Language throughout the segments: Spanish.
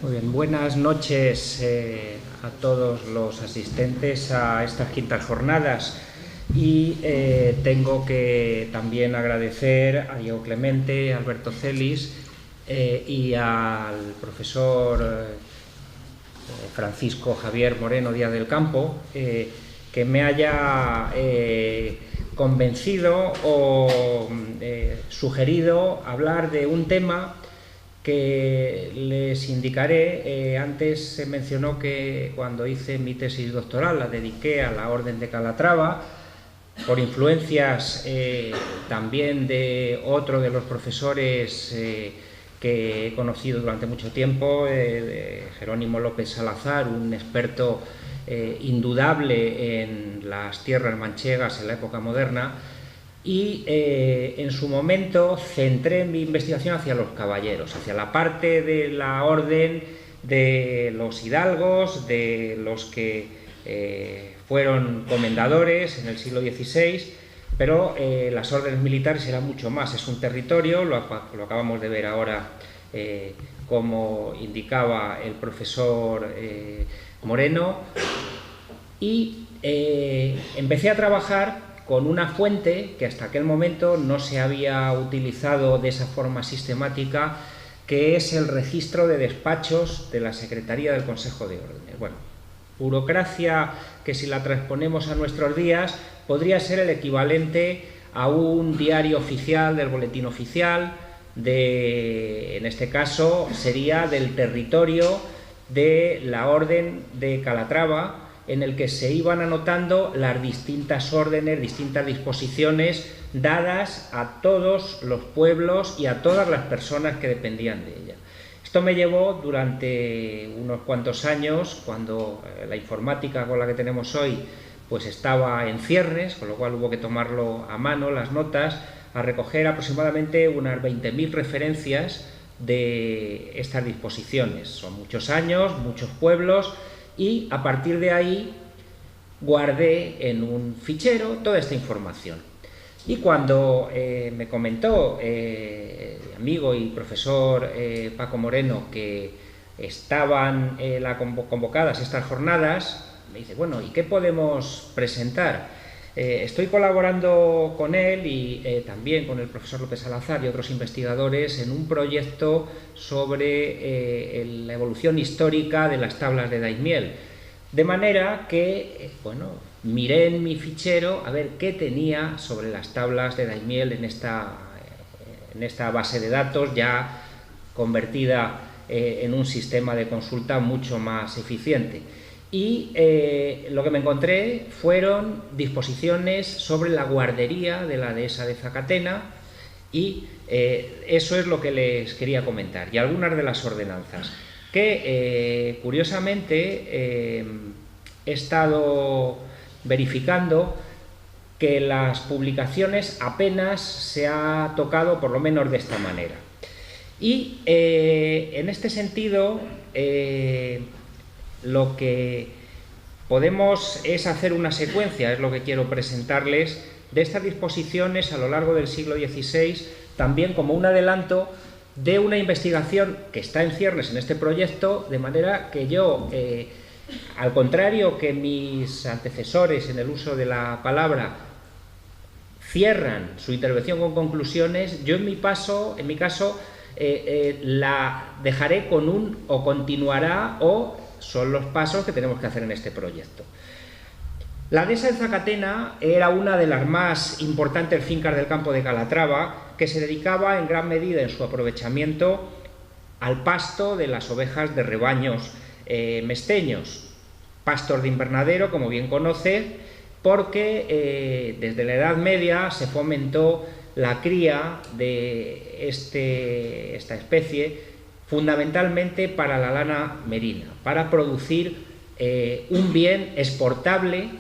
Muy bien, buenas noches a todos los asistentes a estas quintas jornadas y tengo que también agradecer a Diego Clemente, a Alberto Celis y al profesor Francisco Javier Moreno Díaz del Campo que me haya convencido o sugerido hablar de un tema que les indicaré. Antes se mencionó que cuando hice mi tesis doctoral la dediqué a la Orden de Calatrava, por influencias también de otro de los profesores que he conocido durante mucho tiempo, de Jerónimo López Salazar, un experto indudable en las tierras manchegas en la época moderna. Y en su momento centré mi investigación hacia los caballeros, hacia la parte de la orden de los hidalgos, de los que fueron comendadores en el siglo XVI, pero las órdenes militares eran mucho más. Es un territorio, lo acabamos de ver ahora, como indicaba el profesor Moreno, y empecé a trabajar con una fuente que hasta aquel momento no se había utilizado de esa forma sistemática, que es el registro de despachos de la Secretaría del Consejo de Órdenes. Bueno, burocracia que, si la transponemos a nuestros días, podría ser el equivalente a un diario oficial del Boletín Oficial, en este caso sería del territorio de la Orden de Calatrava, en el que se iban anotando las distintas órdenes, distintas disposiciones dadas a todos los pueblos y a todas las personas que dependían de ella. Esto me llevó durante unos cuantos años, cuando la informática con la que tenemos hoy pues estaba en ciernes, con lo cual hubo que tomarlo a mano, las notas, a recoger aproximadamente unas 20.000 referencias de estas disposiciones. Son muchos años, muchos pueblos, y a partir de ahí guardé en un fichero toda esta información. Y cuando me comentó amigo y profesor Paco Moreno que estaban convocadas estas jornadas, me dice, bueno, ¿y qué podemos presentar? Estoy colaborando con él y también con el profesor López Salazar y otros investigadores en un proyecto sobre la evolución histórica de las tablas de Daimiel. De manera que, bueno, miré en mi fichero a ver qué tenía sobre las tablas de Daimiel en esta base de datos ya convertida en un sistema de consulta mucho más eficiente. Y lo que me encontré fueron disposiciones sobre la guardería de la dehesa de Zacatena, y eso es lo que les quería comentar, y algunas de las ordenanzas que curiosamente he estado verificando que las publicaciones apenas se ha tocado, por lo menos de esta manera. Y en este sentido lo que podemos es hacer una secuencia, es lo que quiero presentarles, de estas disposiciones a lo largo del siglo XVI, también como un adelanto de una investigación que está en ciernes en este proyecto, de manera que yo, al contrario que mis antecesores en el uso de la palabra, cierran su intervención con conclusiones, yo en mi caso la dejaré con un o continuará o son los pasos que tenemos que hacer en este proyecto. La dehesa de Zacatena era una de las más importantes fincas del campo de Calatrava, que se dedicaba en gran medida en su aprovechamiento al pasto de las ovejas de rebaños mesteños, pastos de invernadero, como bien conoce, porque desde la Edad Media se fomentó la cría de esta especie fundamentalmente para la lana merina, para producir un bien exportable,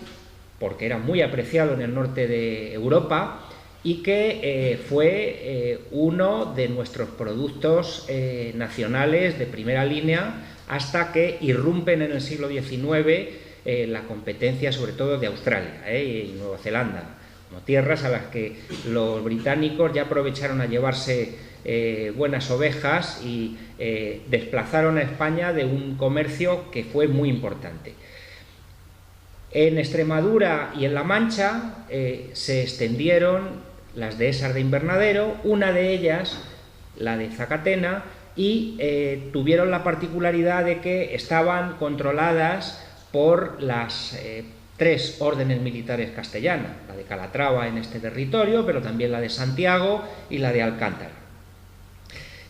porque era muy apreciado en el norte de Europa, y que fue uno de nuestros productos nacionales de primera línea, hasta que irrumpen en el siglo XIX la competencia, sobre todo de Australia y Nueva Zelanda, como tierras a las que los británicos ya aprovecharon a llevarse buenas ovejas y desplazaron a España de un comercio que fue muy importante. En Extremadura y en La Mancha se extendieron las dehesas de invernadero, una de ellas, la de Zacatena, y tuvieron la particularidad de que estaban controladas por las tres órdenes militares castellanas, la de Calatrava en este territorio, pero también la de Santiago y la de Alcántara.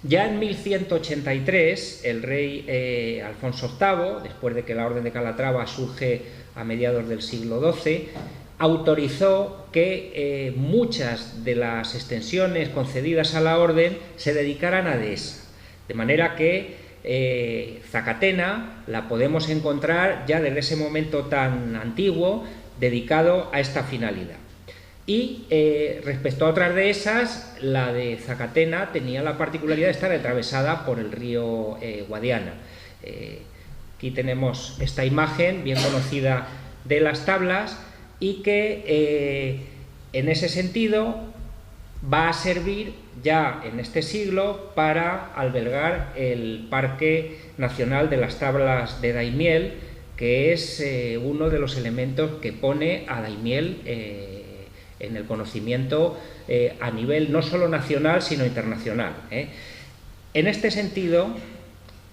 Ya en 1183, el rey Alfonso VIII, después de que la orden de Calatrava surge a mediados del siglo XII, autorizó que muchas de las extensiones concedidas a la orden se dedicaran a dehesa, de manera que Zacatena la podemos encontrar ya desde ese momento tan antiguo dedicado a esta finalidad. Y respecto a otras dehesas, la de Zacatena tenía la particularidad de estar atravesada por el río Guadiana. Aquí tenemos esta imagen bien conocida de las tablas y que en ese sentido va a servir ya en este siglo para albergar el Parque Nacional de las Tablas de Daimiel, que es uno de los elementos que pone a Daimiel en el conocimiento a nivel no solo nacional sino internacional. En este sentido,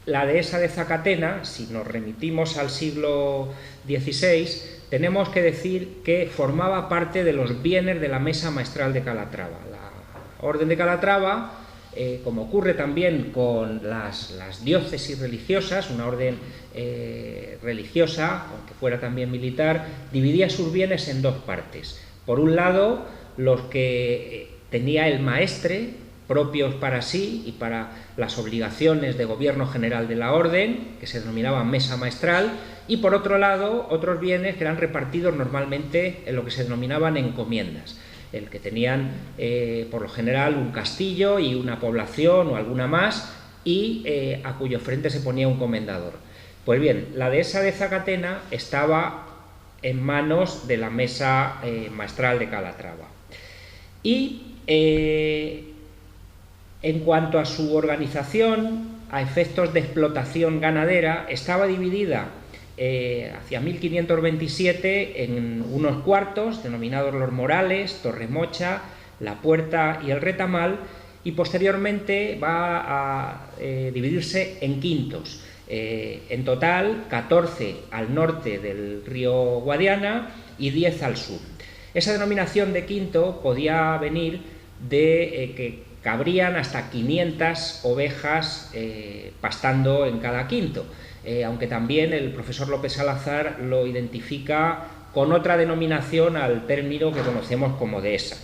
la dehesa de Zacatena, si nos remitimos al siglo XVI, tenemos que decir que formaba parte de los bienes de la Mesa Maestral de Calatrava. La Orden de Calatrava, como ocurre también con las diócesis religiosas, una orden religiosa, aunque fuera también militar, dividía sus bienes en dos partes. Por un lado, los que tenía el maestre, propios para sí y para las obligaciones de gobierno general de la orden, que se denominaban mesa maestral, y por otro lado, otros bienes que eran repartidos normalmente en lo que se denominaban encomiendas, el que tenían por lo general un castillo y una población o alguna más, y a cuyo frente se ponía un comendador. Pues bien, la dehesa de Zacatena estaba en manos de la mesa maestral de Calatrava. Y en cuanto a su organización, a efectos de explotación ganadera, estaba dividida hacia 1527 en unos cuartos, denominados los Morales, Torremocha, La Puerta y el Retamal, y posteriormente va a dividirse en quintos. En total, 14 al norte del río Guadiana y 10 al sur. Esa denominación de quinto podía venir de que cabrían hasta 500 ovejas pastando en cada quinto, aunque también el profesor López Salazar lo identifica con otra denominación al término que conocemos como dehesa.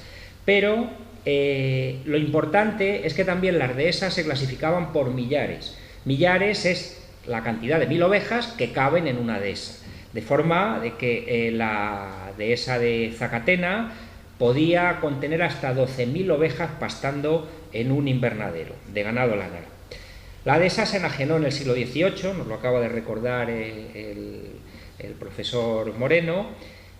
Pero lo importante es que también las dehesas se clasificaban por millares. Millares es la cantidad de 1000 ovejas que caben en una dehesa, de forma de que la dehesa de Zacatena podía contener hasta 12.000 ovejas pastando en un invernadero de ganado lanar. La dehesa se enajenó en el siglo XVIII, nos lo acaba de recordar el profesor Moreno,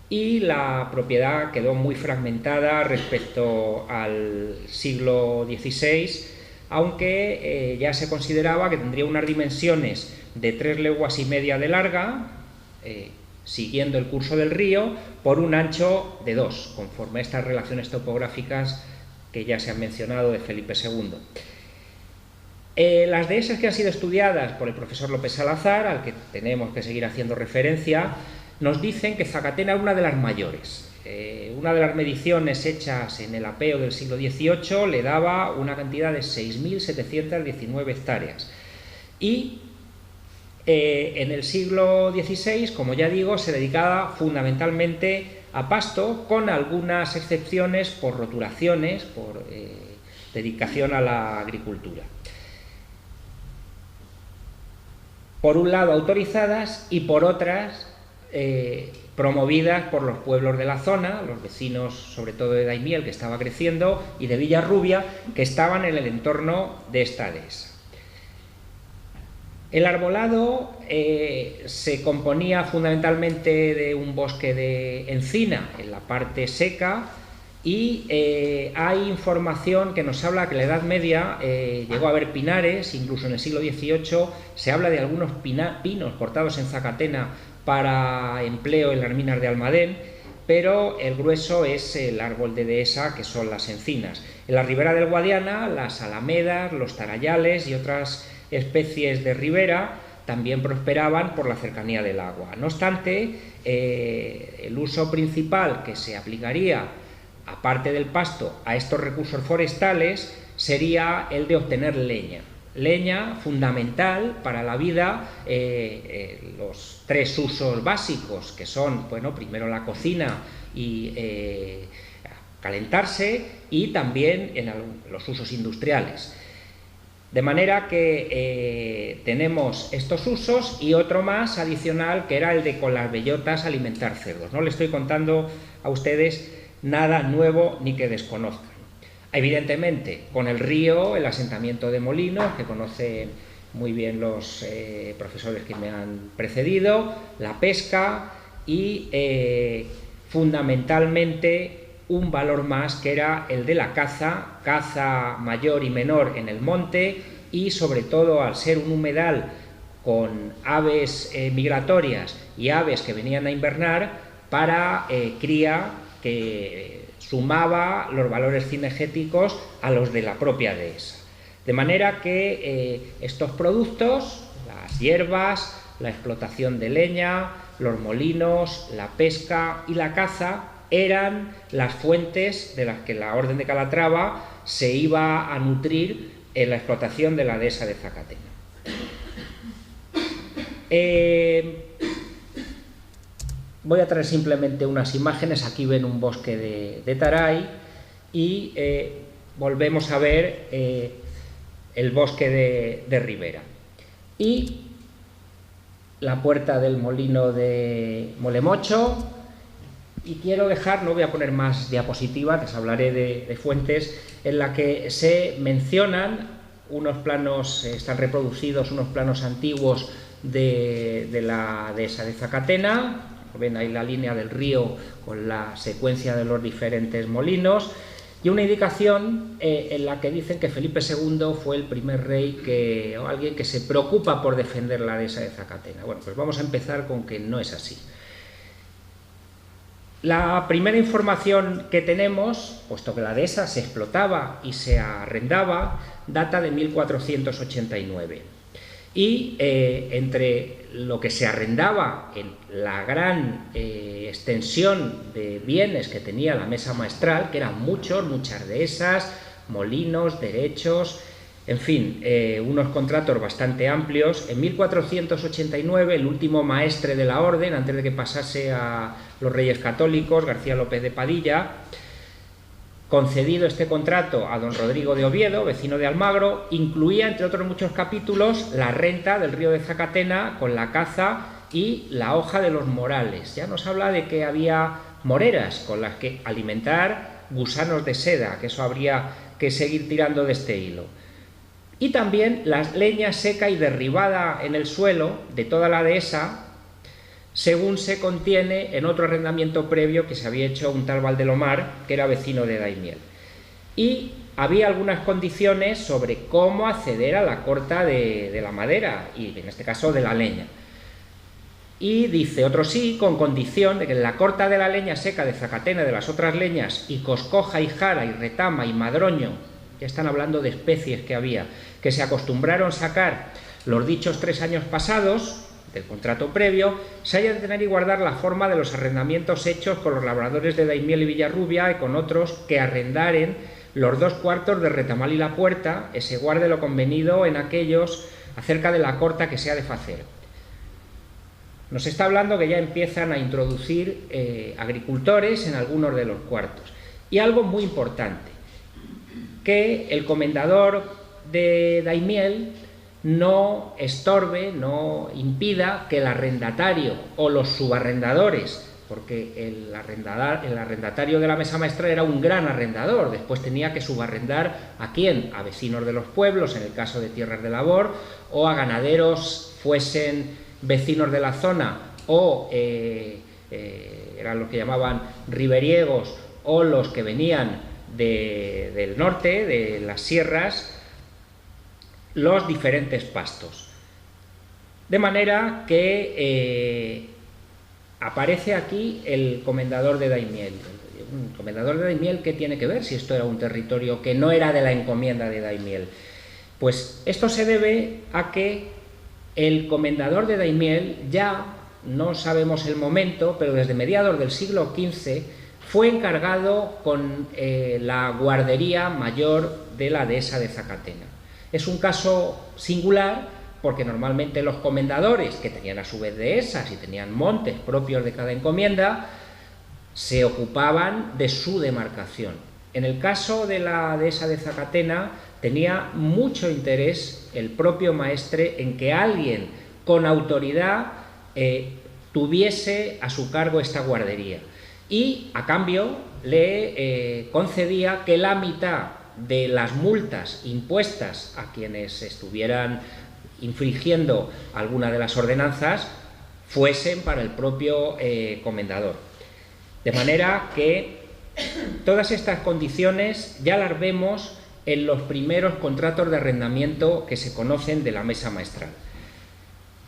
y la propiedad quedó muy fragmentada respecto al siglo XVI, aunque ya se consideraba que tendría unas dimensiones de 3,5 leguas de larga, siguiendo el curso del río, por un ancho de 2, conforme a estas relaciones topográficas que ya se han mencionado de Felipe II. Las dehesas que han sido estudiadas por el profesor López Salazar, al que tenemos que seguir haciendo referencia, nos dicen que Zacatena es una de las mayores. Una de las mediciones hechas en el apeo del siglo XVIII le daba una cantidad de 6.719 hectáreas. Y en el siglo XVI, como ya digo, se dedicaba fundamentalmente a pasto, con algunas excepciones por roturaciones, por dedicación a la agricultura. Por un lado autorizadas y por otras promovidas por los pueblos de la zona, los vecinos sobre todo de Daimiel, que estaba creciendo, y de Villarrubia, que estaban en el entorno de esta dehesa. El arbolado se componía fundamentalmente de un bosque de encina en la parte seca Y hay información que nos habla que en la Edad Media llegó a haber pinares, incluso en el siglo XVIII se habla de algunos pinos cortados en Zacatena para empleo en las minas de Almadén, pero el grueso es el árbol de dehesa, que son las encinas. En la ribera del Guadiana, las alamedas, los tarayales y otras especies de ribera también prosperaban por la cercanía del agua. No obstante, el uso principal que se aplicaría, aparte del pasto, a estos recursos forestales sería el de obtener leña. Leña fundamental para la vida, los tres usos básicos, que son, bueno, primero la cocina y calentarse, y también en los usos industriales. De manera que tenemos estos usos y otro más adicional, que era el de con las bellotas alimentar cerdos. No le estoy contando a ustedes nada nuevo ni que desconozcan. Evidentemente, con el río, el asentamiento de Molinos, que conocen muy bien los profesores que me han precedido, la pesca y fundamentalmente un valor más, que era el de la caza mayor y menor en el monte, y sobre todo al ser un humedal con aves migratorias y aves que venían a invernar, para cría que sumaba los valores cinegéticos a los de la propia dehesa. De manera que estos productos, las hierbas, la explotación de leña, los molinos, la pesca y la caza, eran las fuentes de las que la Orden de Calatrava se iba a nutrir en la explotación de la dehesa de Zacatena. Voy a traer simplemente unas imágenes. Aquí ven un bosque de Taray y volvemos a ver el bosque de Ribera. Y la puerta del molino de Molemocho. Y quiero dejar, no voy a poner más diapositivas, les hablaré de fuentes en la que se mencionan unos planos, están reproducidos unos planos antiguos de la dehesa de Zacatena. Ven ahí la línea del río con la secuencia de los diferentes molinos, y una indicación en la que dicen que Felipe II fue el primer rey o alguien que se preocupa por defender la dehesa de Zacatena. Bueno, pues vamos a empezar con que no es así. La primera información que tenemos, puesto que la dehesa se explotaba y se arrendaba, data de 1489. Y entre lo que se arrendaba en la gran extensión de bienes que tenía la mesa maestral, que eran muchas dehesas, molinos, derechos, en fin, unos contratos bastante amplios. En 1489, el último maestre de la orden, antes de que pasase a los Reyes Católicos, García López de Padilla, concedido este contrato a don Rodrigo de Oviedo, vecino de Almagro, incluía, entre otros muchos capítulos, la renta del río de Zacatena con la caza y la hoja de los morales. Ya nos habla de que había moreras con las que alimentar gusanos de seda, que eso habría que seguir tirando de este hilo. Y también la leña seca y derribada en el suelo de toda la dehesa, según se contiene en otro arrendamiento previo que se había hecho un tal Valdelomar, que era vecino de Daimiel. Y había algunas condiciones sobre cómo acceder a la corta de la madera, y en este caso de la leña. Y dice otro sí, con condición de que en la corta de la leña seca de Zacatena y de las otras leñas, y coscoja y jara y retama y madroño, ya están hablando de especies que había, que se acostumbraron a sacar los dichos 3 años pasados del contrato previo, se haya de tener y guardar la forma de los arrendamientos hechos con los labradores de Daimiel y Villarrubia y con otros que arrendaren los 2 cuartos de retamal y la puerta, se guarde lo convenido en aquellos acerca de la corta que se ha de facer. Nos está hablando que ya empiezan a introducir agricultores en algunos de los cuartos. Y algo muy importante, que el comendador de Daimiel no estorbe, no impida que el arrendatario o los subarrendadores, porque el arrendatario de la mesa maestra era un gran arrendador, después tenía que subarrendar ¿a quién? A vecinos de los pueblos, en el caso de tierras de labor, o a ganaderos, fuesen vecinos de la zona o eran lo que llamaban riberiegos, o los que venían del norte, de las sierras, los diferentes pastos. De manera que aparece aquí el comendador de Daimiel. Un comendador de Daimiel, ¿qué tiene que ver si esto era un territorio que no era de la encomienda de Daimiel? Pues esto se debe a que el comendador de Daimiel, ya no sabemos el momento, pero desde mediados del siglo XV, fue encargado con la guardería mayor de la dehesa de Zacatena. Es un caso singular porque normalmente los comendadores, que tenían a su vez dehesas y tenían montes propios de cada encomienda, se ocupaban de su demarcación. En el caso de la dehesa de Zacatena, tenía mucho interés el propio maestre en que alguien con autoridad tuviese a su cargo esta guardería, y a cambio le concedía que la mitad de las multas impuestas a quienes estuvieran infringiendo alguna de las ordenanzas fuesen para el propio comendador. De manera que todas estas condiciones ya las vemos en los primeros contratos de arrendamiento que se conocen de la mesa maestral.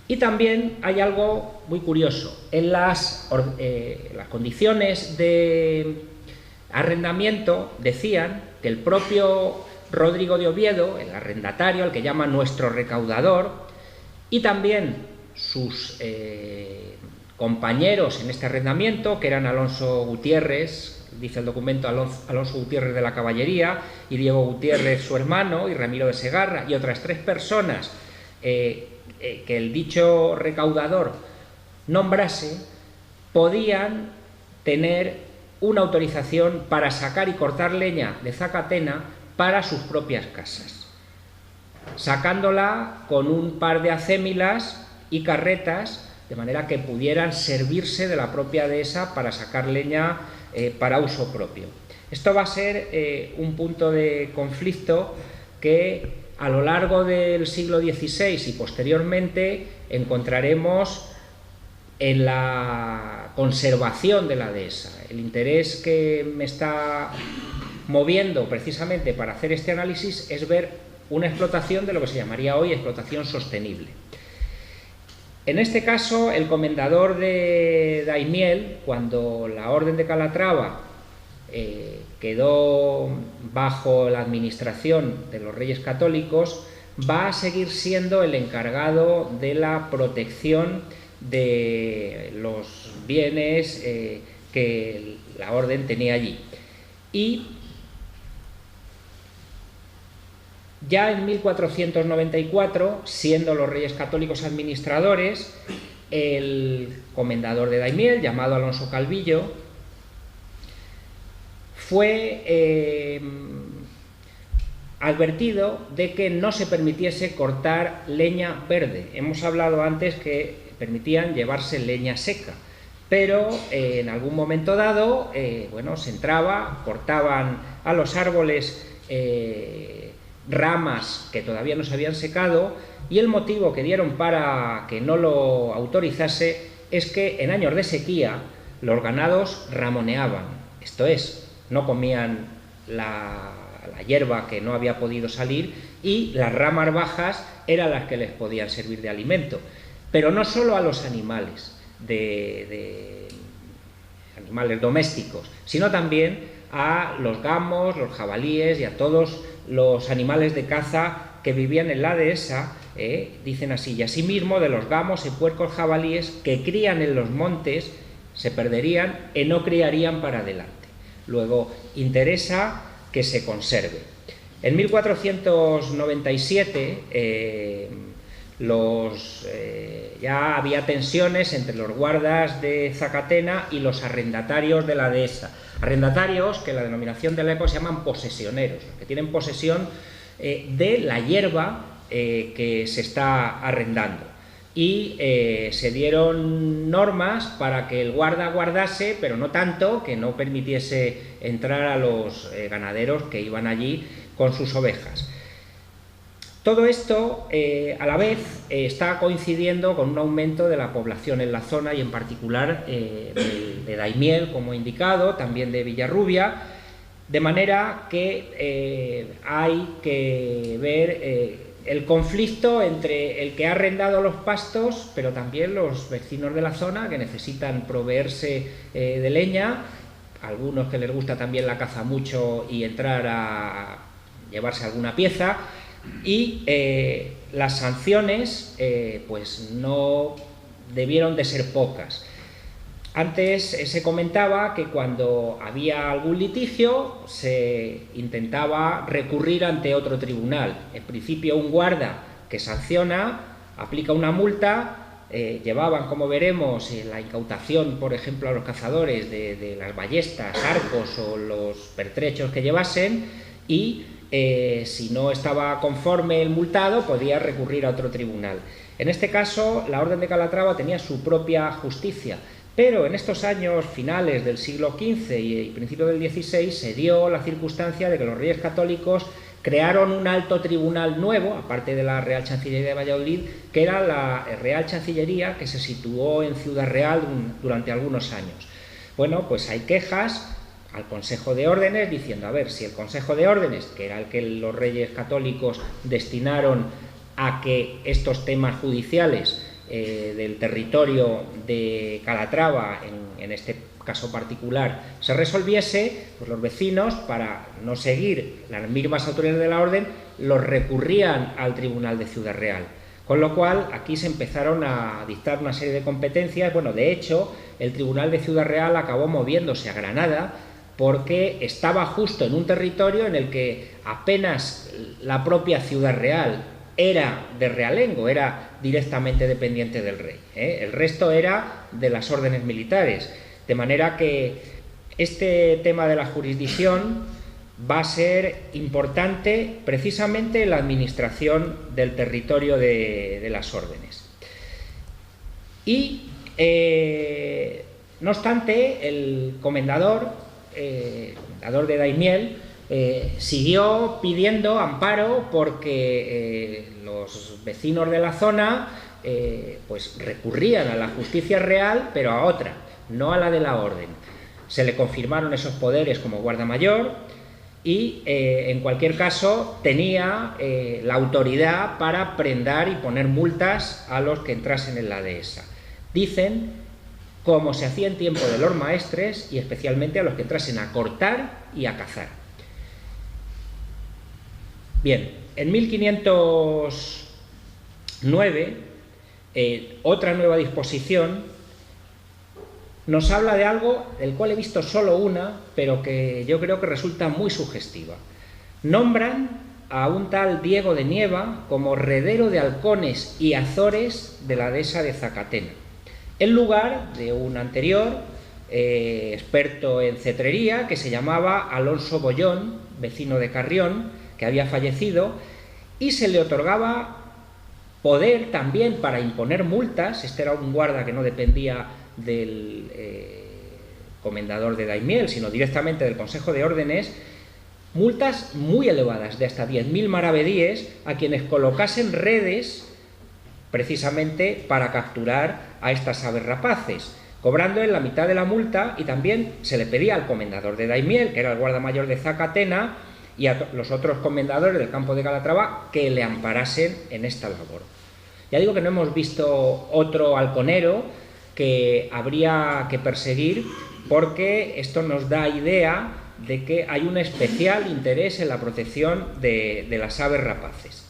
Y también hay algo muy curioso. En las condiciones de arrendamiento decían que el propio Rodrigo de Oviedo, el arrendatario, al que llama nuestro recaudador, y también sus compañeros en este arrendamiento, que eran Alonso Gutiérrez, dice el documento, Alonso Gutiérrez de la Caballería, y Diego Gutiérrez, su hermano, y Ramiro de Segarra, y otras 3 personas que el dicho recaudador nombrase, podían tener una autorización para sacar y cortar leña de Zacatena para sus propias casas, sacándola con un par de acémilas y carretas, de manera que pudieran servirse de la propia dehesa para sacar leña para uso propio. Esto va a ser un punto de conflicto que a lo largo del siglo XVI y posteriormente encontraremos en la conservación de la dehesa. El interés que me está moviendo precisamente para hacer este análisis es ver una explotación de lo que se llamaría hoy explotación sostenible. En este caso, el comendador de Daimiel, cuando la Orden de Calatrava quedó bajo la administración de los Reyes Católicos, va a seguir siendo el encargado de la protección de los bienes que la Orden tenía allí. Y ya en 1494, siendo los Reyes Católicos administradores, el comendador de Daimiel, llamado Alonso Calvillo, fue advertido de que no se permitiese cortar leña verde. Hemos hablado antes que permitían llevarse leña seca, pero en algún momento dado, se entraba, cortaban a los árboles ramas que todavía no se habían secado, y el motivo que dieron para que no lo autorizase es que en años de sequía los ganados ramoneaban, esto es, no comían la hierba que no había podido salir, y las ramas bajas eran las que les podían servir de alimento. Pero no solo a los animales, animales domésticos, sino también a los gamos, los jabalíes y a todos los animales de caza que vivían en la dehesa. Dicen así: y asimismo de los gamos y puercos jabalíes que crían en los montes se perderían y no criarían para adelante. Luego, interesa que se conserve. En 1497 ya había tensiones entre los guardas de Zacatena y los arrendatarios de la dehesa. Arrendatarios que la denominación de la época se llaman posesioneros, que tienen posesión de la hierba que se está arrendando. Y se dieron normas para que el guarda guardase, pero no tanto que no permitiese entrar a los ganaderos que iban allí con sus ovejas. Todo esto, a la vez, está coincidiendo con un aumento de la población en la zona y en particular de Daimiel, como he indicado, también de Villarrubia, de manera que hay que ver el conflicto entre el que ha arrendado los pastos, pero también los vecinos de la zona que necesitan proveerse de leña, algunos que les gusta también la caza mucho y entrar a llevarse alguna pieza, y las sanciones pues no debieron de ser pocas. Antes se comentaba que cuando había algún litigio se intentaba recurrir ante otro tribunal. En principio un guarda que sanciona, aplica una multa, llevaban, como veremos, la incautación, por ejemplo, a los cazadores de las ballestas, arcos o los pertrechos que llevasen, y si no estaba conforme el multado podía recurrir a otro tribunal. En este caso la Orden de Calatrava tenía su propia justicia, pero en estos años finales del siglo XV y principio del XVI se dio la circunstancia de que los Reyes Católicos crearon un alto tribunal nuevo, aparte de la Real Chancillería de Valladolid, que era la Real Chancillería, que se situó en Ciudad Real durante algunos años. Bueno, pues hay quejas al Consejo de Órdenes diciendo, a ver, si el Consejo de Órdenes, que era el que los Reyes Católicos destinaron a que estos temas judiciales del territorio de Calatrava, en este caso particular, se resolviese, pues los vecinos, para no seguir las mismas autoridades de la orden, los recurrían al Tribunal de Ciudad Real. Con lo cual, aquí se empezaron a dictar una serie de competencias. Bueno, de hecho, el Tribunal de Ciudad Real acabó moviéndose a Granada porque estaba justo en un territorio en el que apenas la propia Ciudad Real era de realengo, era directamente dependiente del rey, el resto era de las órdenes militares, de manera que este tema de la jurisdicción va a ser importante precisamente en la administración del territorio de las órdenes. Y, no obstante, el comendador de Daimiel, siguió pidiendo amparo porque los vecinos de la zona pues recurrían a la justicia real, pero a otra, no a la de la orden. Se le confirmaron esos poderes como guardamayor y en cualquier caso tenía la autoridad para prendar y poner multas a los que entrasen en la dehesa. Dicen, como se hacía en tiempo de los maestres, y especialmente a los que entrasen a cortar y a cazar. Bien, en 1509, otra nueva disposición nos habla de algo del cual he visto solo una, pero que yo creo que resulta muy sugestiva. Nombran a un tal Diego de Nieva como redero de halcones y azores de la dehesa de Zacatena, en lugar de un anterior experto en cetrería que se llamaba Alonso Bollón, vecino de Carrión, que había fallecido, y se le otorgaba poder también para imponer multas. Este era un guarda que no dependía del comendador de Daimiel, sino directamente del Consejo de Órdenes, multas muy elevadas, de hasta 10.000 maravedíes, a quienes colocasen redes precisamente para capturar a estas aves rapaces, cobrando en la mitad de la multa, y también se le pedía al comendador de Daimiel, que era el guardamayor de Zacatena, y a los otros comendadores del campo de Calatrava que le amparasen en esta labor. Ya digo que no hemos visto otro halconero que habría que perseguir, porque esto nos da idea de que hay un especial interés en la protección de las aves rapaces.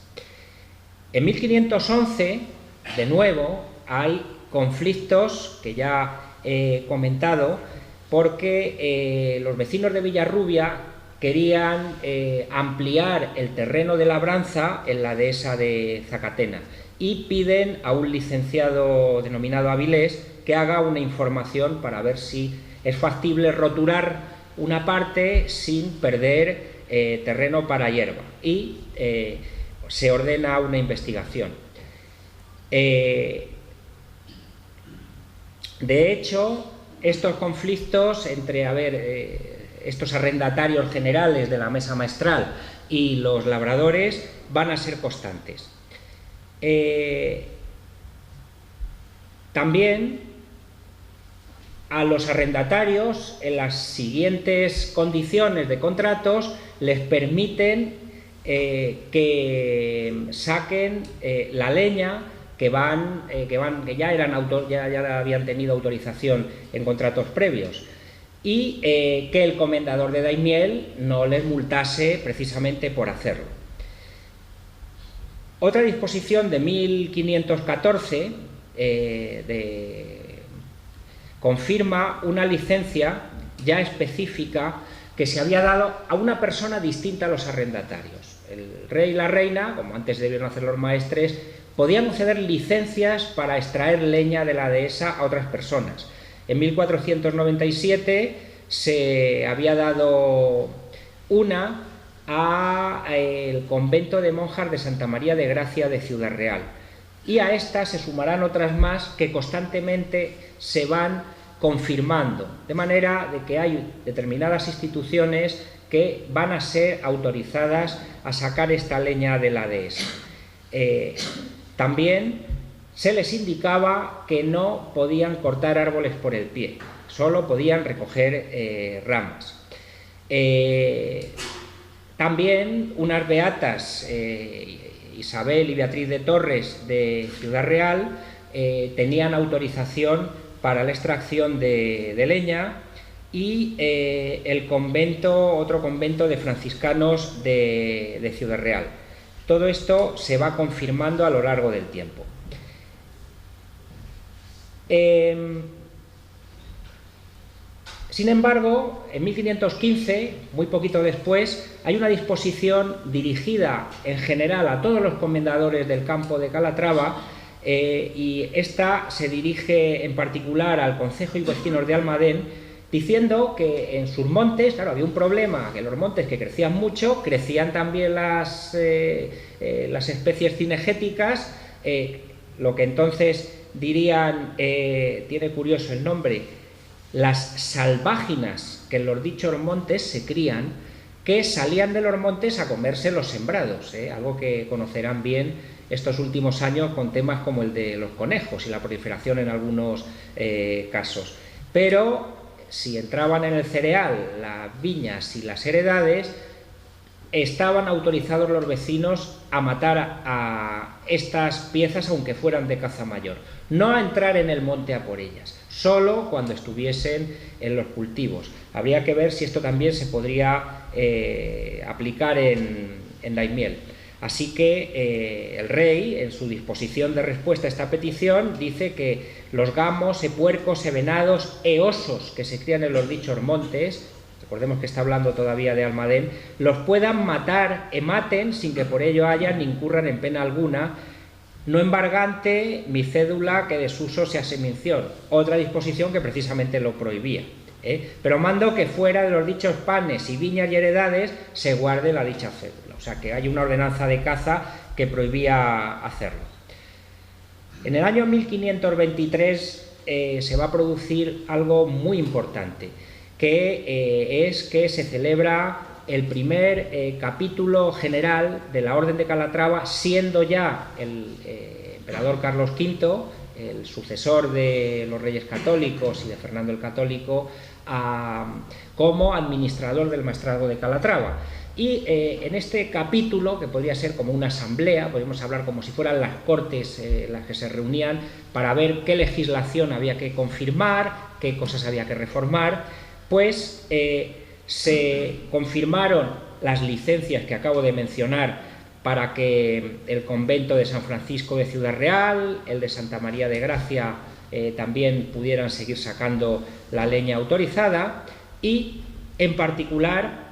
En 1511, de nuevo, hay conflictos que ya he comentado, porque los vecinos de Villarrubia querían ampliar el terreno de labranza en la dehesa de Zacatena y piden a un licenciado denominado Avilés que haga una información para ver si es factible roturar una parte sin perder terreno para hierba, y se ordena una investigación. De hecho, estos conflictos entre, estos arrendatarios generales de la mesa maestral y los labradores van a ser constantes. También a los arrendatarios, en las siguientes condiciones de contratos, les permiten que saquen la leña que ya habían tenido autorización en contratos previos, y que el comendador de Daimiel no les multase precisamente por hacerlo. Otra disposición de 1514 confirma una licencia ya específica que se había dado a una persona distinta a los arrendatarios. El rey y la reina, como antes debieron hacer los maestres, podían conceder licencias para extraer leña de la dehesa a otras personas. En 1497 se había dado una al convento de monjas de Santa María de Gracia de Ciudad Real, y a estas se sumarán otras más que constantemente se van confirmando, de manera de que hay determinadas instituciones que van a ser autorizadas a sacar esta leña de la dehesa. También se les indicaba que no podían cortar árboles por el pie, solo podían recoger ramas. También unas beatas, Isabel y Beatriz de Torres de Ciudad Real, tenían autorización para la extracción de leña, y otro convento de franciscanos de Ciudad Real. Todo esto se va confirmando a lo largo del tiempo. Sin embargo, en 1515, muy poquito después, hay una disposición dirigida en general a todos los comendadores del campo de Calatrava, y esta se dirige en particular al concejo y vecinos de Almadén, diciendo que en sus montes, claro, había un problema, que en los montes que crecían mucho, crecían también las especies cinegéticas, lo que entonces dirían, tiene curioso el nombre, las salváginas, que en los dichos montes se crían, que salían de los montes a comerse los sembrados, algo que conocerán bien estos últimos años con temas como el de los conejos y la proliferación en algunos casos. Pero si entraban en el cereal, las viñas y las heredades, estaban autorizados los vecinos a matar a estas piezas aunque fueran de caza mayor, no a entrar en el monte a por ellas, solo cuando estuviesen en los cultivos. Habría que ver si esto también se podría aplicar en Daimiel. Así que el rey, en su disposición de respuesta a esta petición, dice que los gamos, puercos, venados e osos que se crían en los dichos montes, recordemos que está hablando todavía de Almadén, los puedan matar e maten sin que por ello hayan ni incurran en pena alguna, no embargante mi cédula que desuso sea sin mención. Otra disposición que precisamente lo prohibía. Pero mando que fuera de los dichos panes y viñas y heredades se guarde la dicha cédula. O sea que hay una ordenanza de caza que prohibía hacerlo. En el año 1523 se va a producir algo muy importante, que es que se celebra el primer capítulo general de la Orden de Calatrava, siendo ya el emperador Carlos V, el sucesor de los Reyes Católicos y de Fernando el Católico, como administrador del Maestrazgo de Calatrava. Y en este capítulo, que podría ser como una asamblea, podríamos hablar como si fueran las cortes las que se reunían para ver qué legislación había que confirmar, qué cosas había que reformar, pues se confirmaron las licencias que acabo de mencionar para que el convento de San Francisco de Ciudad Real, el de Santa María de Gracia, también pudieran seguir sacando la leña autorizada, y en particular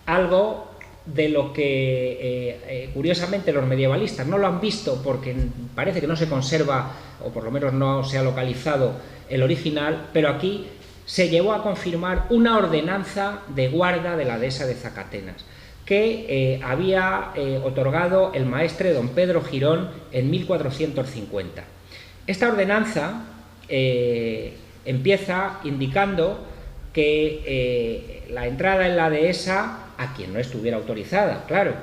algo de lo que curiosamente los medievalistas no lo han visto porque parece que no se conserva, o por lo menos no se ha localizado el original, pero aquí se llevó a confirmar una ordenanza de guarda de la dehesa de Zacatenas que había otorgado el maestre don Pedro Girón en 1450. Esta ordenanza empieza indicando que la entrada en la dehesa a quien no estuviera autorizada, claro.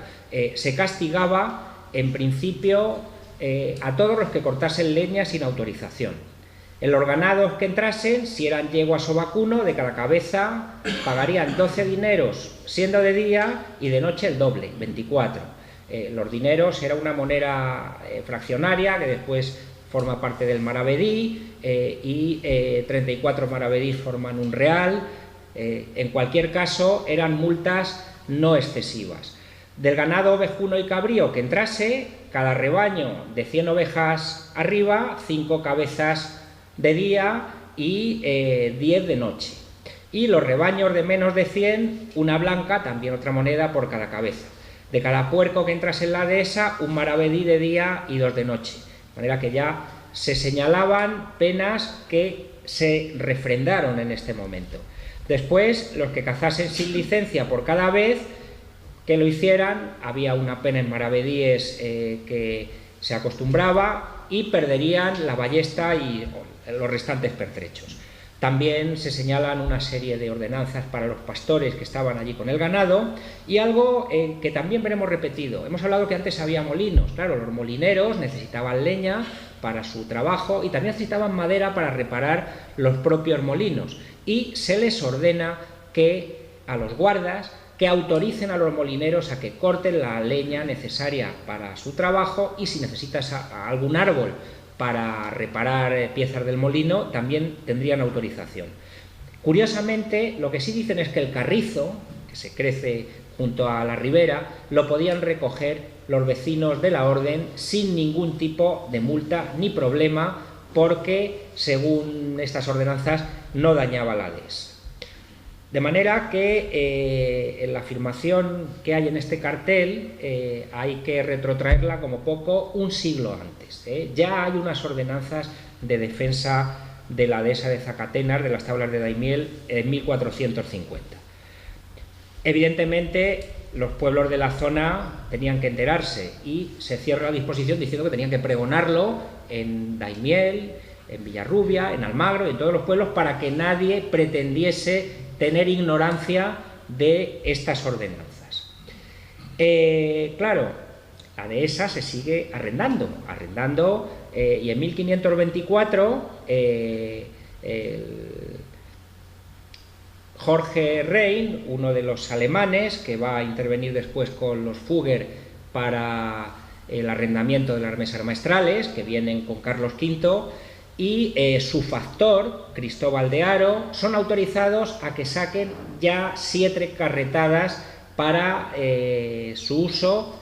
Se castigaba, en principio, a todos los que cortasen leña sin autorización. En los ganados que entrasen, si eran yeguas o vacuno, de cada cabeza pagarían 12 dineros, siendo de día, y de noche el doble, 24. Los dineros era una moneda fraccionaria que después forma parte del maravedí, y 34 maravedís forman un real. En cualquier caso, eran multas no excesivas. Del ganado ovejuno y cabrío que entrase, cada rebaño de 100 ovejas arriba, 5 cabezas de día y 10 de noche. Y los rebaños de menos de 100, una blanca, también otra moneda por cada cabeza. De cada puerco que entrase en la dehesa, un maravedí de día y 2 de noche. De manera que ya se señalaban penas que se refrendaron en este momento. Después, los que cazasen sin licencia por cada vez que lo hicieran, había una pena en maravedíes que se acostumbraba, y perderían la ballesta y los restantes pertrechos. También se señalan una serie de ordenanzas para los pastores que estaban allí con el ganado, y algo que también veremos repetido. Hemos hablado que antes había molinos. Claro, los molineros necesitaban leña para su trabajo y también necesitaban madera para reparar los propios molinos, y se les ordena que a los guardas que autoricen a los molineros a que corten la leña necesaria para su trabajo, y si necesitas algún árbol para reparar piezas del molino, también tendrían autorización. Curiosamente, lo que sí dicen es que el carrizo, que se crece junto a la ribera, lo podían recoger los vecinos de la orden sin ningún tipo de multa ni problema, porque, según estas ordenanzas, no dañaba la dehesa. De manera que en la afirmación que hay en este cartel hay que retrotraerla como poco un siglo antes. Ya hay unas ordenanzas de defensa de la dehesa de Zacatenas, de las tablas de Daimiel, en 1450. Evidentemente, los pueblos de la zona tenían que enterarse, y se cierra la disposición diciendo que tenían que pregonarlo en Daimiel, en Villarrubia, en Almagro y en todos los pueblos, para que nadie pretendiese tener ignorancia de estas ordenanzas. Claro, la dehesa se sigue arrendando, y en 1524 Jorge Rein, uno de los alemanes que va a intervenir después con los Fugger para el arrendamiento de las mesas maestrales, que vienen con Carlos V, y su factor, Cristóbal de Haro, son autorizados a que saquen ya 7 carretadas para su uso,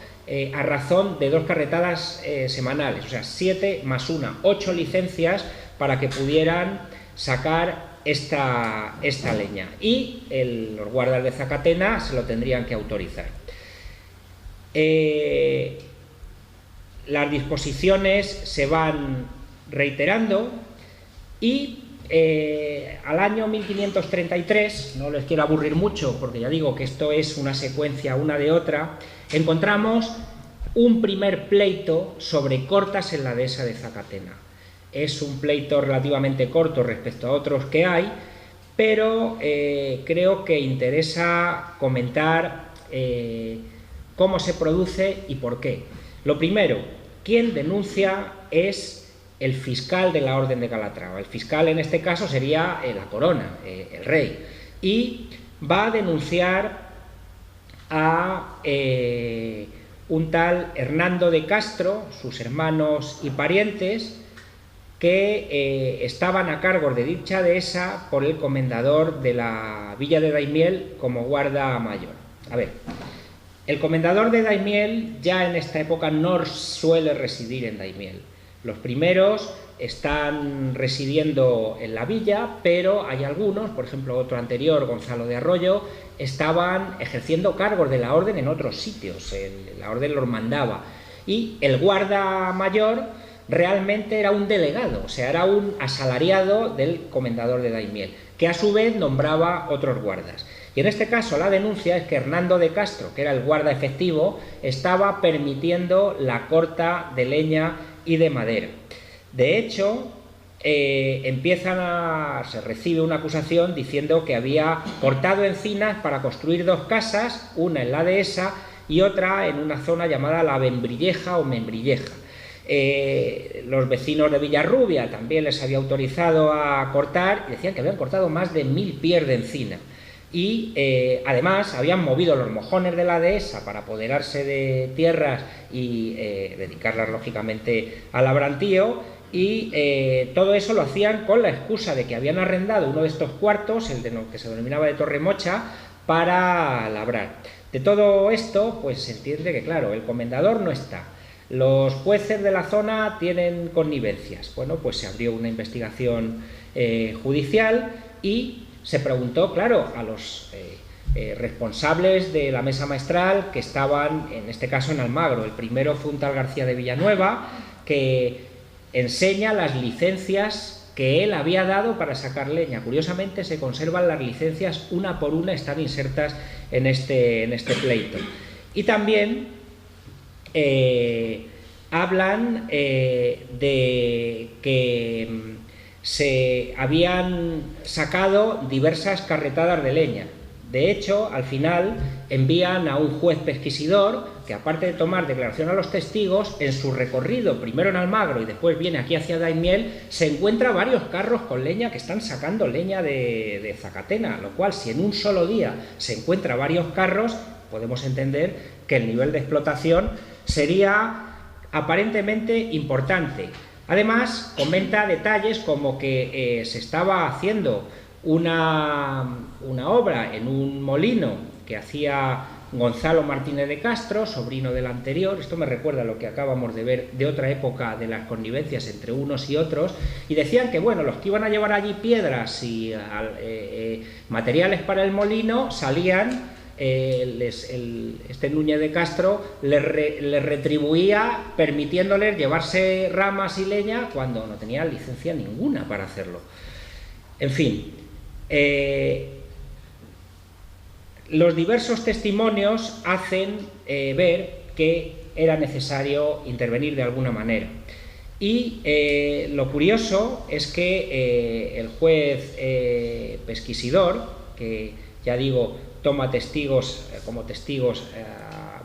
a razón de 2 carretadas semanales, o sea, 7 más 1, 8 licencias para que pudieran sacar esta leña, y los guardas de Zacatena se lo tendrían que autorizar. Las disposiciones se van reiterando, y al año 1533, no les quiero aburrir mucho porque ya digo que esto es una secuencia una de otra, encontramos un primer pleito sobre cortas en la dehesa de Zacatena. Es un pleito relativamente corto respecto a otros que hay, pero creo que interesa comentar cómo se produce y por qué. Lo primero, quien denuncia es el fiscal de la Orden de Calatrava. El fiscal en este caso sería la corona, el rey, y va a denunciar a un tal Hernando de Castro, sus hermanos y parientes, que estaban a cargo de dicha dehesa por el comendador de la villa de Daimiel como guarda mayor. A ver, el comendador de Daimiel ya en esta época no suele residir en Daimiel. Los primeros están residiendo en la villa, pero hay algunos, por ejemplo otro anterior, Gonzalo de Arroyo, estaban ejerciendo cargos de la orden en otros sitios, la orden los mandaba, y el guarda mayor realmente era un delegado, o sea, era un asalariado del comendador de Daimiel, que a su vez nombraba otros guardas. Y en este caso la denuncia es que Hernando de Castro, que era el guarda efectivo, estaba permitiendo la corta de leña y de madera. De hecho, se recibe una acusación diciendo que había cortado encinas para construir dos casas, una en la dehesa y otra en una zona llamada la Membrilleja o Membrilleja. Los vecinos de Villarrubia también les había autorizado a cortar y decían que habían cortado más de 1000 pies de encina. Y además habían movido los mojones de la dehesa para apoderarse de tierras y dedicarlas lógicamente al labrantío, y todo eso lo hacían con la excusa de que habían arrendado uno de estos cuartos, el de lo que se denominaba de Torremocha, para labrar. De todo esto pues se entiende que, claro, el comendador no está, los jueces de la zona tienen connivencias. Bueno, pues se abrió una investigación judicial y se preguntó, claro, a los responsables de la mesa maestral que estaban, en este caso, en Almagro. El primero fue un tal García de Villanueva, que enseña las licencias que él había dado para sacar leña. Curiosamente se conservan las licencias una por una, están insertas en este pleito. Y también hablan de que se habían sacado diversas carretadas de leña. De hecho, al final envían a un juez pesquisidor que, aparte de tomar declaración a los testigos, en su recorrido, primero en Almagro y después viene aquí hacia Daimiel, se encuentra varios carros con leña que están sacando leña de Zacatena, lo cual, si en un solo día se encuentra varios carros, podemos entender que el nivel de explotación sería aparentemente importante. Además, comenta detalles como que se estaba haciendo una obra en un molino que hacía Gonzalo Martínez de Castro, sobrino del anterior. Esto me recuerda a lo que acabamos de ver de otra época de las connivencias entre unos y otros, y decían que, bueno, los que iban a llevar allí piedras y materiales para el molino salían, este Núñez de Castro les retribuía permitiéndoles llevarse ramas y leña cuando no tenían licencia ninguna para hacerlo. En fin, los diversos testimonios hacen ver que era necesario intervenir de alguna manera. Y lo curioso es que el juez pesquisidor, que ya digo, toma testigos como testigos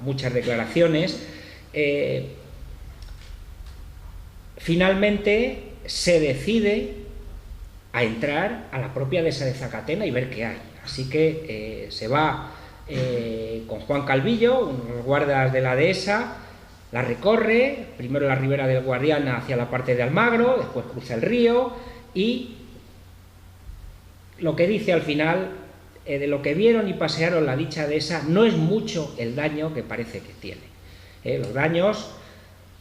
muchas declaraciones, finalmente se decide a entrar a la propia dehesa de Zacatena y ver qué hay. Así que se va con Juan Calvillo, unos guardas de la dehesa, la recorre, primero la ribera del Guadiana hacia la parte de Almagro, después cruza el río, y lo que dice al final, de lo que vieron y pasearon la dicha dehesa, no es mucho el daño que parece que tiene. Los daños,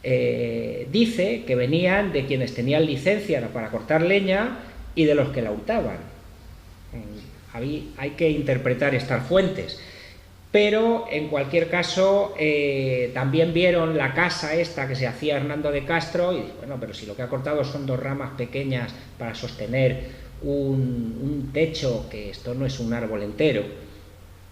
dice que venían de quienes tenían licencia para cortar leña y de los que la hurtaban. Hay que interpretar estas fuentes, pero en cualquier caso también vieron la casa esta que se hacía Hernando de Castro y, bueno, pero si lo que ha cortado son dos ramas pequeñas para sostener un techo, que esto no es un árbol entero.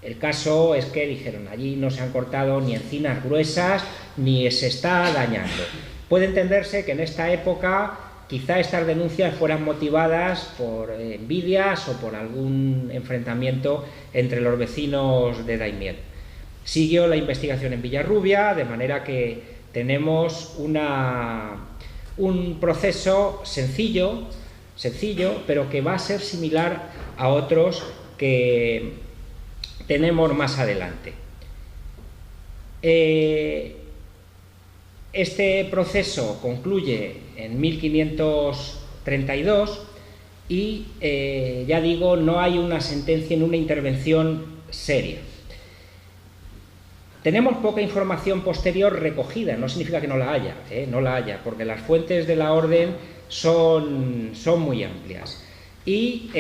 El caso es que dijeron, allí no se han cortado ni encinas gruesas ni se está dañando. Puede entenderse que en esta época quizá estas denuncias fueran motivadas por envidias o por algún enfrentamiento entre los vecinos de Daimiel. Siguió la investigación en Villarrubia, de manera que tenemos un proceso sencillo, pero que va a ser similar a otros que tenemos más adelante. Este proceso concluye en 1532 y, ya digo, no hay una sentencia ni una intervención seria. Tenemos poca información posterior recogida, no significa que no la haya, no la haya, porque las fuentes de la orden son muy amplias. Y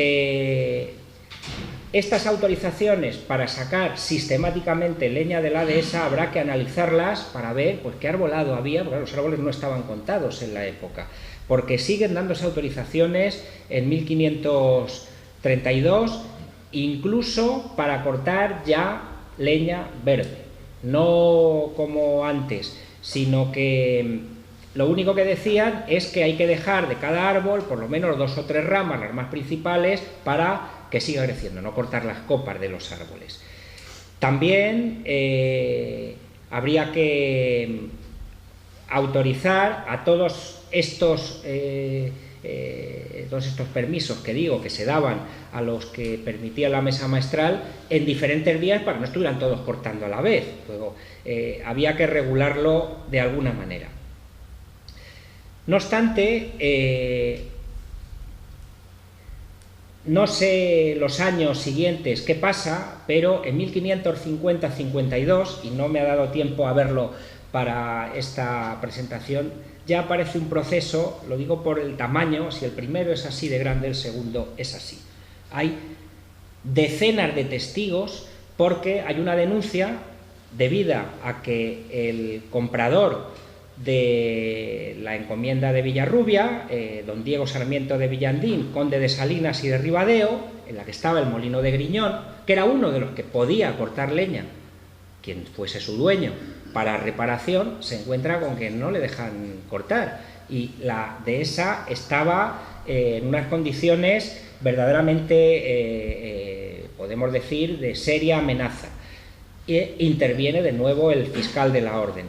estas autorizaciones para sacar sistemáticamente leña de la dehesa habrá que analizarlas para ver pues qué arbolado había, porque los árboles no estaban contados en la época, porque siguen dándose autorizaciones en 1532, incluso para cortar ya leña verde, no como antes, sino que Lo único que decían es que hay que dejar de cada árbol por lo menos 2 o 3 ramas, las más principales, para que siga creciendo, no cortar las copas de los árboles. También habría que autorizar a todos estos permisos que digo que se daban a los que permitía la mesa maestral en diferentes días para que no estuvieran todos cortando a la vez. Luego, había que regularlo de alguna manera. No obstante, no sé los años siguientes qué pasa, pero en 1550-52, y no me ha dado tiempo a verlo para esta presentación, ya aparece un proceso, lo digo por el tamaño, si el primero es así de grande, el segundo es así. Hay decenas de testigos porque hay una denuncia debida a que el comprador de la encomienda de Villarrubia, don Diego Sarmiento de Villandín, conde de Salinas y de Ribadeo, en la que estaba el molino de Griñón, que era uno de los que podía cortar leña, quien fuese su dueño, para reparación, se encuentra con que no le dejan cortar, y la dehesa estaba en unas condiciones verdaderamente, podemos decir, de seria amenaza. E interviene de nuevo el fiscal de la orden.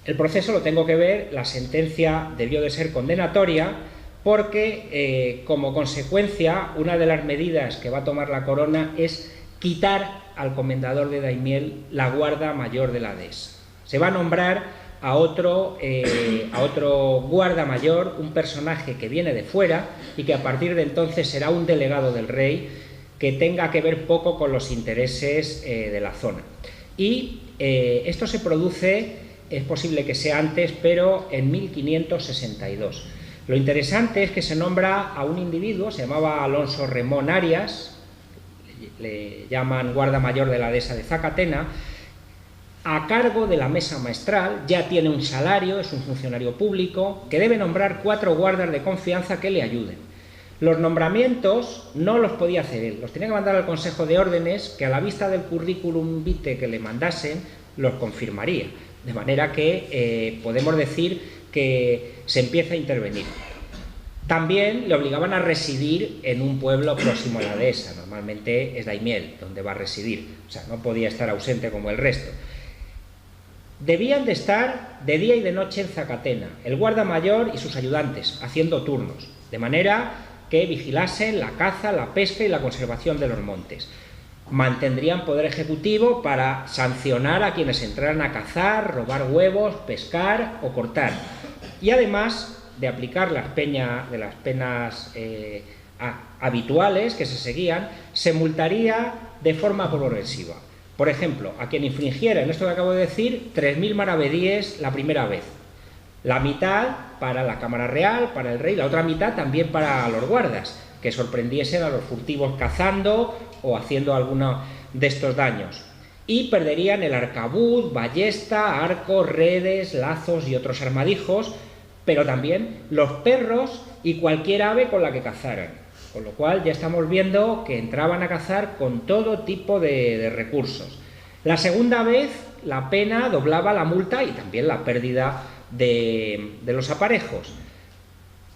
El proceso lo tengo que ver, la sentencia debió de ser condenatoria porque, como consecuencia, una de las medidas que va a tomar la corona es quitar al comendador de Daimiel la guarda mayor de la dehesa. Se va a nombrar a otro guarda mayor, un personaje que viene de fuera y que a partir de entonces será un delegado del rey que tenga que ver poco con los intereses de la zona. Y esto se produce, es posible que sea antes, pero en 1562. Lo interesante es que se nombra a un individuo, se llamaba Alonso Remón Arias, le llaman guarda mayor de la dehesa de Zacatena, a cargo de la mesa maestral, ya tiene un salario, es un funcionario público, que debe nombrar 4 guardas de confianza que le ayuden. Los nombramientos no los podía hacer él, los tenía que mandar al Consejo de Órdenes, que a la vista del currículum vitae que le mandasen, los confirmaría. De manera que podemos decir que se empieza a intervenir. También le obligaban a residir en un pueblo próximo a la dehesa, normalmente es Daimiel, donde va a residir, o sea, no podía estar ausente como el resto. Debían de estar de día y de noche en Zacatena, el guarda mayor y sus ayudantes, haciendo turnos, de manera que vigilasen la caza, la pesca y la conservación de los montes. Mantendrían poder ejecutivo para sancionar a quienes entraran a cazar, robar huevos, pescar o cortar. Y además de aplicar las penas habituales que se seguían, se multaría de forma progresiva. Por ejemplo, a quien infringiera, en esto que acabo de decir, 3.000 maravedíes la primera vez. La mitad para la Cámara Real, para el rey, la otra mitad también para los guardas, que sorprendiesen a los furtivos cazando o haciendo alguno de estos daños. Y perderían el arcabuz, ballesta, arcos, redes, lazos y otros armadijos, pero también los perros y cualquier ave con la que cazaran. Con lo cual ya estamos viendo que entraban a cazar con todo tipo de recursos. La segunda vez la pena doblaba la multa y también la pérdida de los aparejos.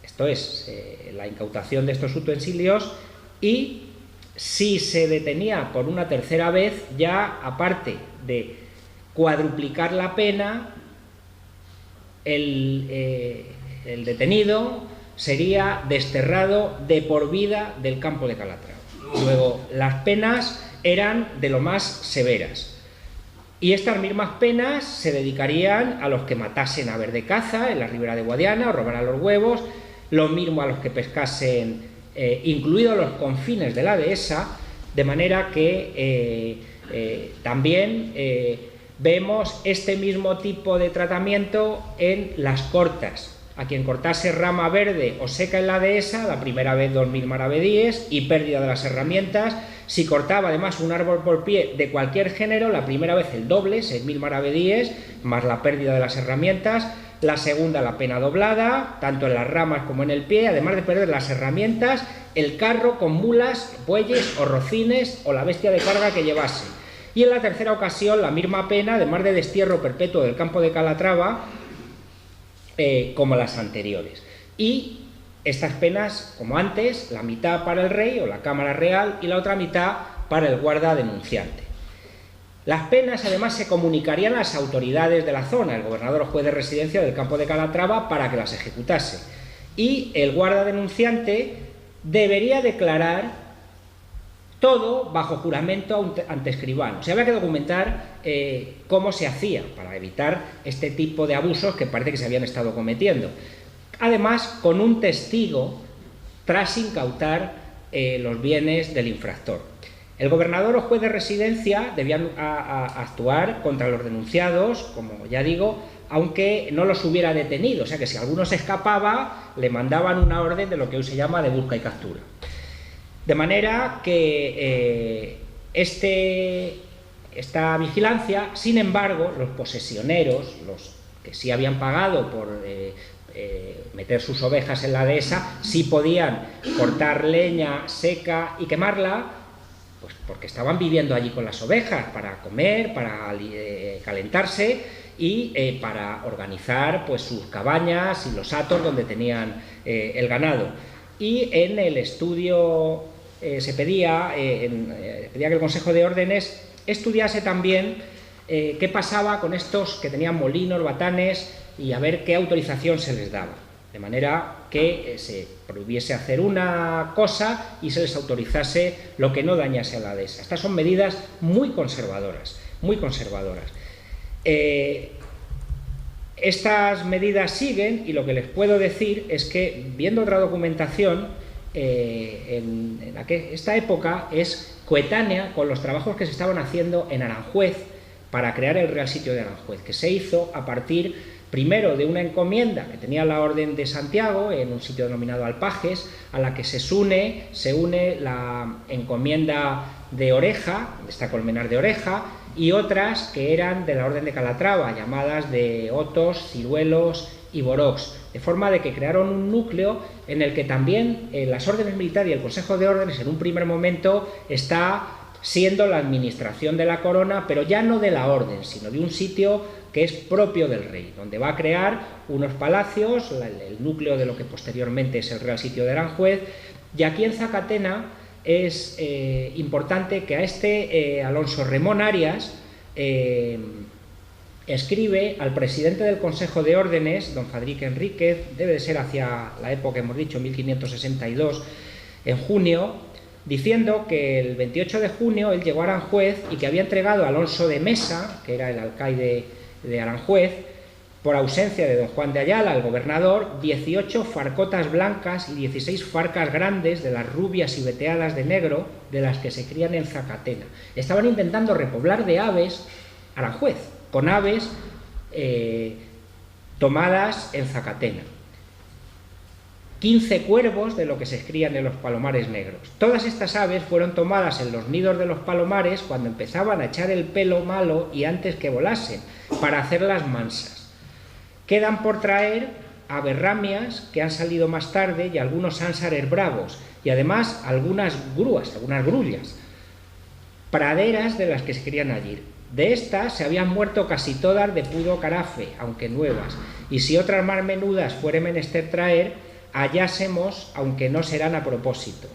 Esto es la incautación de estos utensilios, y si se detenía por una tercera vez, ya aparte de cuadruplicar la pena, el detenido sería desterrado de por vida del campo de Calatrava. Luego, las penas eran de lo más severas. Y estas mismas penas se dedicarían a los que matasen aves de caza en la ribera de Guadiana o robaran los huevos, lo mismo a los que pescasen, incluidos los confines de la dehesa, de manera que también vemos este mismo tipo de tratamiento en las cortas. A quien cortase rama verde o seca en la dehesa, la primera vez 2.000 maravedíes y pérdida de las herramientas. Si cortaba además un árbol por pie de cualquier género, la primera vez el doble, 6.000 maravedíes, más la pérdida de las herramientas. La segunda, la pena doblada, tanto en las ramas como en el pie, además de perder las herramientas, el carro con mulas, bueyes o rocines o la bestia de carga que llevase. Y en la tercera ocasión, la misma pena, además de destierro perpetuo del campo de Calatrava, como las anteriores. Y estas penas, como antes, la mitad para el rey o la Cámara Real y la otra mitad para el guarda denunciante. Las penas además se comunicarían a las autoridades de la zona, el gobernador o juez de residencia del campo de Calatrava, para que las ejecutase. Y el guarda denunciante debería declarar todo bajo juramento ante escribano. O sea, había que documentar cómo se hacía para evitar este tipo de abusos que parece que se habían estado cometiendo. Además, con un testigo tras incautar los bienes del infractor. El gobernador o juez de residencia debían actuar contra los denunciados, como ya digo, aunque no los hubiera detenido. O sea que si alguno se escapaba, le mandaban una orden de lo que hoy se llama de busca y captura. De manera que esta vigilancia, sin embargo, los posesioneros, los que sí habían pagado por meter sus ovejas en la dehesa, sí podían cortar leña seca y quemarla, pues porque estaban viviendo allí con las ovejas para comer, para calentarse y para organizar pues sus cabañas y los hatos donde tenían el ganado. Y en el estudio se pedía que el Consejo de Órdenes estudiase también qué pasaba con estos que tenían molinos, batanes, y a ver qué autorización se les daba, de manera que se prohibiese hacer una cosa y se les autorizase lo que no dañase a la dehesa. Estas son medidas muy conservadoras, muy conservadoras. Estas medidas siguen, y lo que les puedo decir es que, viendo otra documentación, esta época es coetánea con los trabajos que se estaban haciendo en Aranjuez para crear el Real Sitio de Aranjuez, que se hizo a partir primero de una encomienda que tenía la Orden de Santiago en un sitio denominado Alpajes, a la que se une la encomienda de Oreja, de esta Colmenar de Oreja, y otras que eran de la Orden de Calatrava, llamadas de Otos, Ciruelos y Borox, de forma de que crearon un núcleo en el que también las órdenes militares y el Consejo de Órdenes en un primer momento está siendo la administración de la corona, pero ya no de la orden, sino de un sitio que es propio del rey, donde va a crear unos palacios, el núcleo de lo que posteriormente es el Real Sitio de Aranjuez. Y aquí en Zacatena es importante que a Alonso Remón Arias escribe al presidente del Consejo de Órdenes, don Fadrique Enríquez, debe de ser hacia la época, hemos dicho, 1562, en junio, diciendo que el 28 de junio él llegó a Aranjuez y que había entregado a Alonso de Mesa, que era el alcaide de Aranjuez, por ausencia de don Juan de Ayala, el gobernador, 18 farcotas blancas y 16 farcas grandes de las rubias y veteadas de negro de las que se crían en Zacatena. Estaban intentando repoblar de aves Aranjuez, con aves tomadas en Zacatena. 15 cuervos de lo que se crían en los palomares negros. Todas estas aves fueron tomadas en los nidos de los palomares cuando empezaban a echar el pelo malo y antes que volasen, para hacerlas mansas. Quedan por traer aberramias que han salido más tarde y algunos ánsares bravos, y además algunas grúas, algunas grullas, praderas de las que se crían allí. De estas se habían muerto casi todas de pudo carafe, aunque nuevas, y si otras más menudas fuere menester traer, hallásemos, aunque no serán a propósito.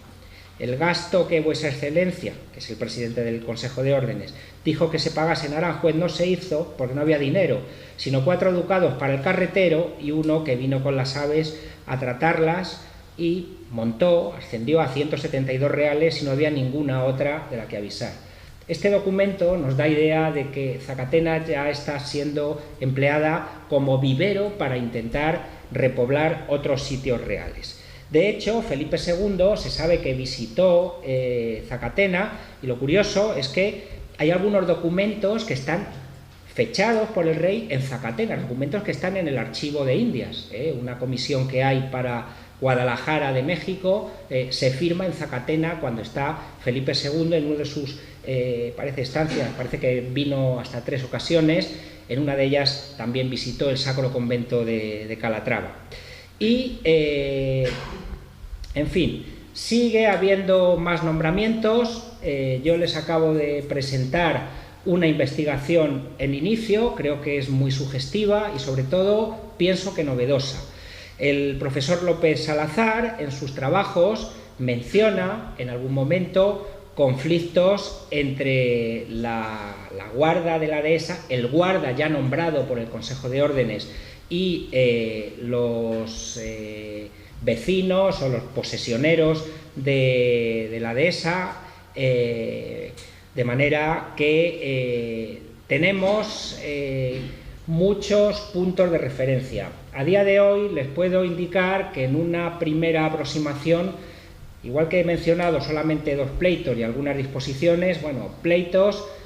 El gasto que vuesa excelencia, que es el presidente del Consejo de Órdenes, dijo que se pagase en Aranjuez no se hizo porque no había dinero, sino 4 ducados para el carretero y uno que vino con las aves a tratarlas y ascendió a 172 reales y no había ninguna otra de la que avisar. Este documento nos da idea de que Zacatena ya está siendo empleada como vivero para intentar repoblar otros sitios reales. De hecho, Felipe II se sabe que visitó Zacatena, y lo curioso es que hay algunos documentos que están fechados por el rey en Zacatena, documentos que están en el Archivo de Indias, una comisión que hay para Guadalajara de México, se firma en Zacatena cuando está Felipe II en uno de sus estancias, parece que vino hasta 3 ocasiones, en una de ellas también visitó el Sacro Convento de Calatrava. Y, en fin, sigue habiendo más nombramientos. Yo les acabo de presentar una investigación en inicio, creo que es muy sugestiva y sobre todo pienso que novedosa. El profesor López Salazar en sus trabajos menciona en algún momento conflictos entre la guarda de la dehesa, el guarda ya nombrado por el Consejo de Órdenes y los vecinos o los posesioneros de la dehesa, de manera que tenemos muchos puntos de referencia. A día de hoy les puedo indicar que en una primera aproximación, igual que he mencionado solamente 2 pleitos y algunas disposiciones, bueno,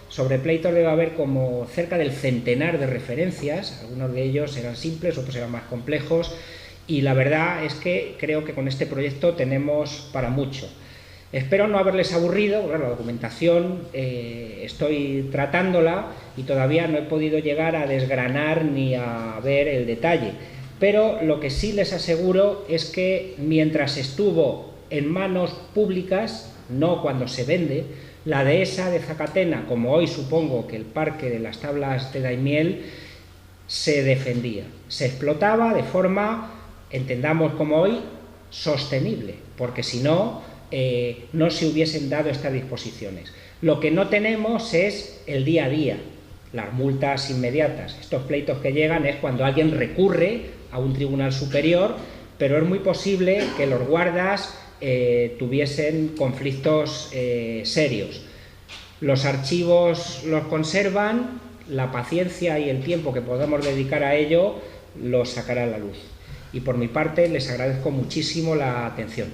sobre pleitos debe haber como cerca del centenar de referencias, algunos de ellos eran simples, otros eran más complejos, y la verdad es que creo que con este proyecto tenemos para mucho. Espero no haberles aburrido, porque la documentación estoy tratándola y todavía no he podido llegar a desgranar ni a ver el detalle, pero lo que sí les aseguro es que mientras estuvo en manos públicas, no cuando se vende, la dehesa de Zacatena, como hoy supongo que el parque de las Tablas de Daimiel, se defendía, se explotaba de forma, entendamos como hoy, sostenible, porque si no, no se hubiesen dado estas disposiciones. Lo que no tenemos es el día a día, las multas inmediatas. Estos pleitos que llegan es cuando alguien recurre a un tribunal superior, pero es muy posible que los guardas tuviesen conflictos serios. Los archivos los conservan, la paciencia y el tiempo que podamos dedicar a ello los sacará a la luz. Y por mi parte les agradezco muchísimo la atención.